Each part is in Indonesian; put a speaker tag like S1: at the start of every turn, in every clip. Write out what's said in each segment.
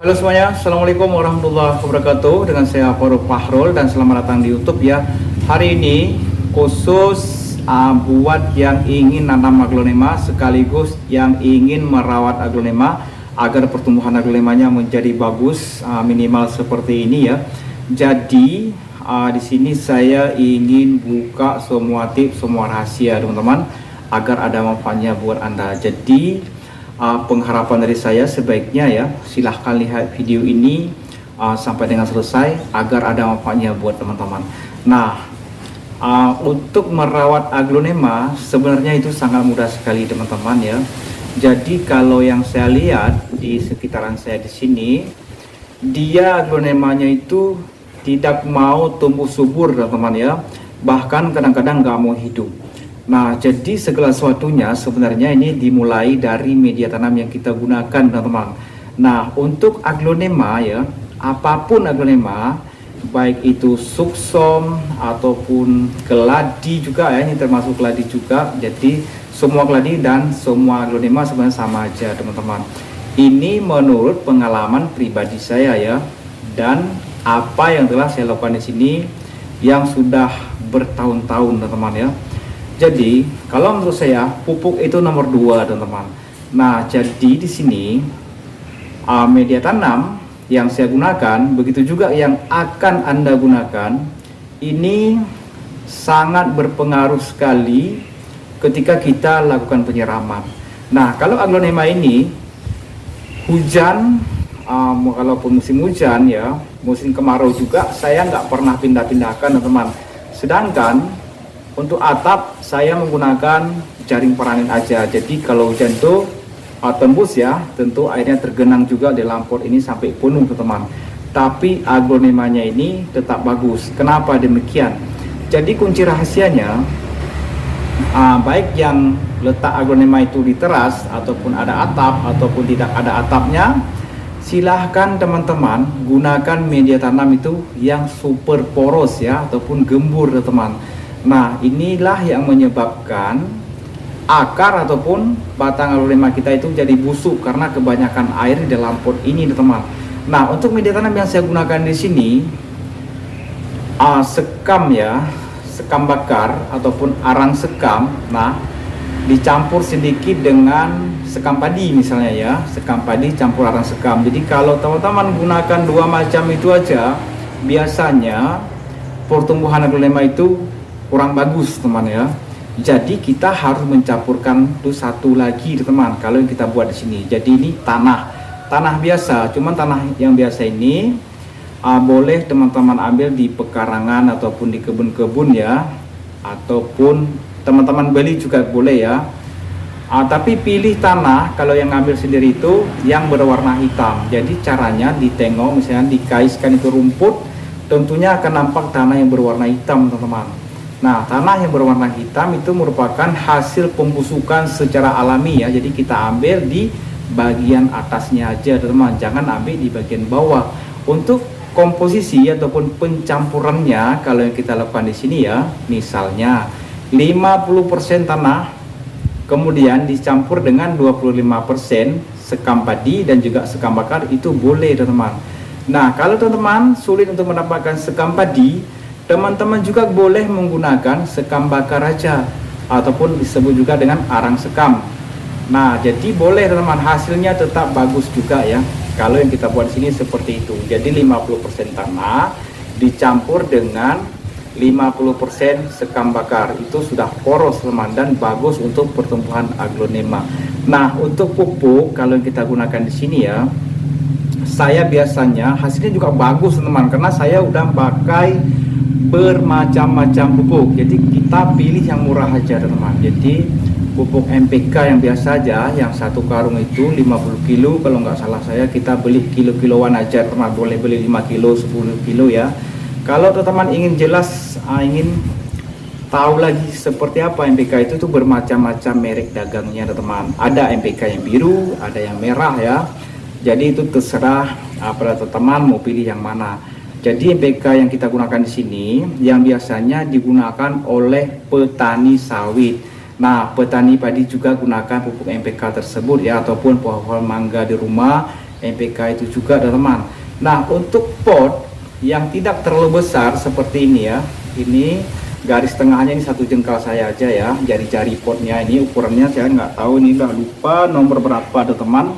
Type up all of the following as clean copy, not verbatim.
S1: Halo semuanya, Assalamualaikum warahmatullahi wabarakatuh. Dengan saya Farouk Fahrul dan selamat datang di YouTube ya. Hari ini khusus buat yang ingin nanam aglonema sekaligus yang ingin merawat aglonema agar pertumbuhan aglonemanya menjadi bagus, minimal seperti ini ya. Jadi di sini saya ingin buka semua tips, semua rahasia teman-teman agar ada manfaatnya buat Anda. Jadi pengharapan dari saya sebaiknya ya silahkan lihat video ini sampai dengan selesai agar ada manfaatnya buat teman-teman. Nah, untuk merawat aglonema sebenarnya itu sangat mudah sekali teman-teman ya. Jadi kalau yang saya lihat di sekitaran saya di sini, dia aglonemanya itu tidak mau tumbuh subur teman-teman ya, bahkan kadang-kadang nggak mau hidup. Nah, jadi segala sesuatunya sebenarnya ini dimulai dari media tanam yang kita gunakan teman-teman. Nah, untuk aglonema ya, apapun aglonema, baik itu suksom ataupun keladi juga ya, ini termasuk keladi juga. Jadi semua keladi dan semua aglonema sebenarnya sama aja teman-teman. Ini menurut pengalaman pribadi saya ya, dan apa yang telah saya lakukan di sini yang sudah bertahun-tahun teman-teman ya. Jadi kalau menurut saya pupuk itu nomor 2 teman-teman. Nah, jadi di sini media tanam yang saya gunakan, begitu juga yang akan Anda gunakan, ini sangat berpengaruh sekali ketika kita lakukan penyiraman. Nah, kalau aglonema ini hujan, kalaupun musim hujan ya, musim kemarau juga saya nggak pernah pindah-pindahkan teman-teman. Sedangkan untuk atap saya menggunakan jaring paranet aja. Jadi kalau hujan itu tembus ya, tentu airnya tergenang juga di dalam pot ini sampai penuh teman-teman. Tapi aglonemanya ini tetap bagus. Kenapa demikian? Jadi kunci rahasianya, baik yang letak aglonema itu di teras ataupun ada atap ataupun tidak ada atapnya, silahkan teman-teman gunakan media tanam itu yang super poros ya, ataupun gembur teman-teman. Nah, inilah yang menyebabkan akar ataupun batang aglonema kita itu jadi busuk karena kebanyakan air di dalam pot ini teman-teman. Nah, untuk media tanam yang saya gunakan di sini sekam ya, sekam bakar ataupun arang sekam. Nah, dicampur sedikit dengan sekam padi misalnya ya, sekam padi campur arang sekam. Jadi kalau teman-teman gunakan dua macam itu aja, biasanya pertumbuhan aglonema itu kurang bagus teman ya. Jadi kita harus mencampurkan itu satu lagi teman kalau yang kita buat di sini. Jadi ini tanah biasa, cuman tanah yang biasa ini boleh teman-teman ambil di pekarangan ataupun di kebun-kebun ya, ataupun teman-teman beli juga boleh ya. Tapi pilih tanah kalau yang ngambil sendiri itu yang berwarna hitam. Jadi caranya ditengok, misalnya dikaiskan itu rumput, tentunya akan nampak tanah yang berwarna hitam teman-teman. Nah, tanah yang berwarna hitam itu merupakan hasil pembusukan secara alami ya. Jadi kita ambil di bagian atasnya aja teman-teman, jangan ambil di bagian bawah. Untuk komposisi ataupun pencampurannya kalau yang kita lakukan di sini ya, misalnya 50% tanah kemudian dicampur dengan 25% sekam padi dan juga sekam bakar, itu boleh teman-teman. Nah, kalau teman-teman sulit untuk mendapatkan sekam padi, teman-teman juga boleh menggunakan sekam bakar aja ataupun disebut juga dengan arang sekam. Nah, jadi boleh teman-teman, hasilnya tetap bagus juga ya. Kalau yang kita buat di sini seperti itu. Jadi 50% tanah dicampur dengan 50% sekam bakar, itu sudah poros teman dan bagus untuk pertumbuhan aglonema. Nah, untuk pupuk kalau yang kita gunakan di sini ya, saya biasanya hasilnya juga bagus teman, karena saya udah pakai bermacam-macam pupuk. Jadi kita pilih yang murah aja teman. Jadi pupuk NPK yang biasa aja, yang satu karung itu 50 kilo kalau nggak salah saya, kita beli kilo-kiloan aja teman, boleh beli 5 kilo 10 kilo ya. Kalau teman-teman ingin jelas, ingin tahu lagi seperti apa NPK itu tuh bermacam-macam merek dagangnya teman. Ada NPK yang biru, ada yang merah ya. Jadi itu terserah pada teman mau pilih yang mana. Jadi NPK yang kita gunakan di sini yang biasanya digunakan oleh petani sawit. Nah, petani padi juga gunakan pupuk NPK tersebut ya, ataupun pohon mangga di rumah NPK itu juga teman-teman. Nah, untuk pot yang tidak terlalu besar seperti ini ya, ini garis tengahnya ini 1 jengkal saya aja ya, jari-jari potnya ini ukurannya saya nggak tahu, ini udah lupa nomor berapa teman-teman.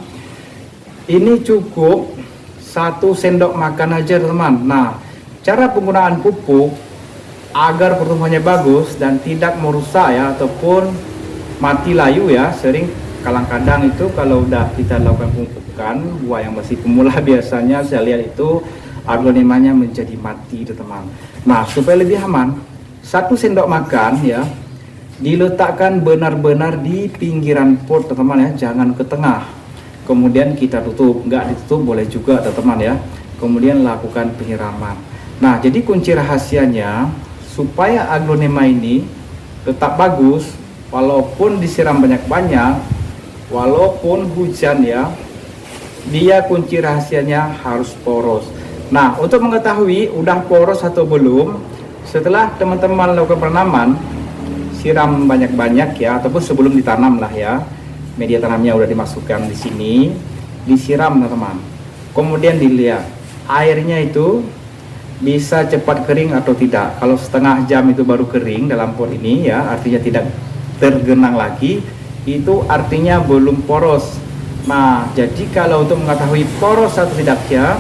S1: Ini cukup 1 sendok makan aja teman-teman. Nah, cara penggunaan pupuk agar pertumbuhannya bagus dan tidak merusak ya ataupun mati layu ya, sering kadang-kadang itu kalau udah kita lakukan pemupukan buah yang masih pemula biasanya saya lihat itu aglonemanya menjadi mati teman-teman. Nah, supaya lebih aman, 1 sendok makan ya diletakkan benar-benar di pinggiran pot teman-teman ya, jangan ke tengah. Kemudian kita tutup, nggak ditutup boleh juga teman-teman ya. Kemudian lakukan penyiraman. Nah, jadi kunci rahasianya supaya aglonema ini tetap bagus walaupun disiram banyak-banyak, walaupun hujan ya, dia kunci rahasianya harus poros. Nah, untuk mengetahui udah poros atau belum, setelah teman-teman lakukan penanaman, siram banyak-banyak ya, ataupun sebelum ditanam lah ya, media tanamnya udah dimasukkan di sini, disiram teman-teman. Kemudian dilihat airnya itu bisa cepat kering atau tidak. Kalau setengah jam itu baru kering dalam pot ini ya, artinya tidak tergenang lagi, itu artinya belum poros. Nah, jadi kalau untuk mengetahui poros atau tidaknya,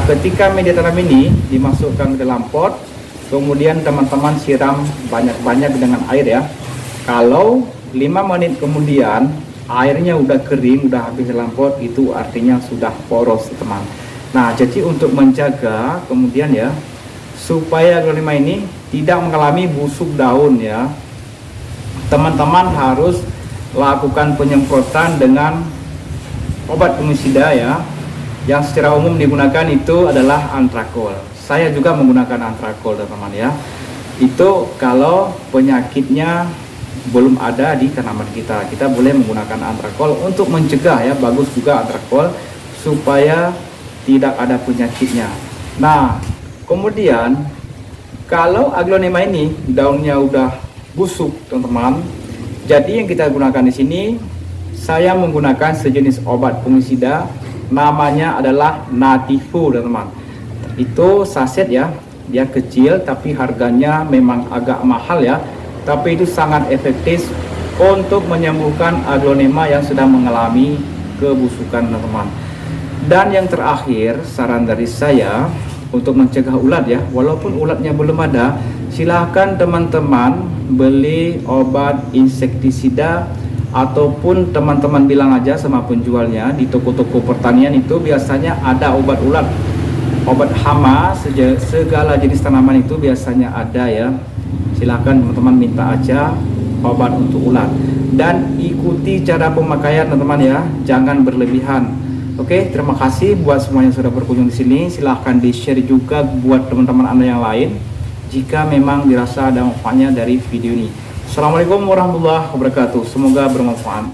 S1: ketika media tanam ini dimasukkan ke dalam pot, kemudian teman-teman siram banyak-banyak dengan air ya. Kalau 5 menit kemudian airnya udah kering, udah habis dalam pot, itu artinya sudah poros teman. Nah, jadi untuk menjaga kemudian ya, supaya aglonema ini tidak mengalami busuk daun ya, teman-teman harus lakukan penyemprotan dengan obat fungisida ya, yang secara umum digunakan itu adalah antrakol. Saya juga menggunakan antrakol teman-teman ya. Itu kalau penyakitnya belum ada di tanaman kita, kita boleh menggunakan antrakol untuk mencegah ya, bagus juga antrakol supaya tidak ada penyakitnya. Nah, kemudian kalau aglonema ini daunnya udah busuk teman-teman, jadi yang kita gunakan di sini, saya menggunakan sejenis obat fungisida, namanya adalah Nativo teman-teman. Itu saset ya, dia kecil tapi harganya memang agak mahal ya, tapi itu sangat efektif untuk menyembuhkan aglonema yang sedang mengalami kebusukan teman-teman. Dan yang terakhir, saran dari saya untuk mencegah ulat ya, walaupun ulatnya belum ada, silahkan teman-teman beli obat insektisida, ataupun teman-teman bilang aja sama penjualnya di toko-toko pertanian itu biasanya ada obat ulat, obat hama, segala jenis tanaman itu biasanya ada ya. Silahkan teman-teman minta aja obat untuk ulat dan ikuti cara pemakaian teman-teman ya, jangan berlebihan. Oke, terima kasih buat semua yang sudah berkunjung di sini. Silahkan di-share juga buat teman-teman Anda yang lain jika memang dirasa ada manfaatnya dari video ini. Assalamualaikum warahmatullahi wabarakatuh. Semoga bermanfaat.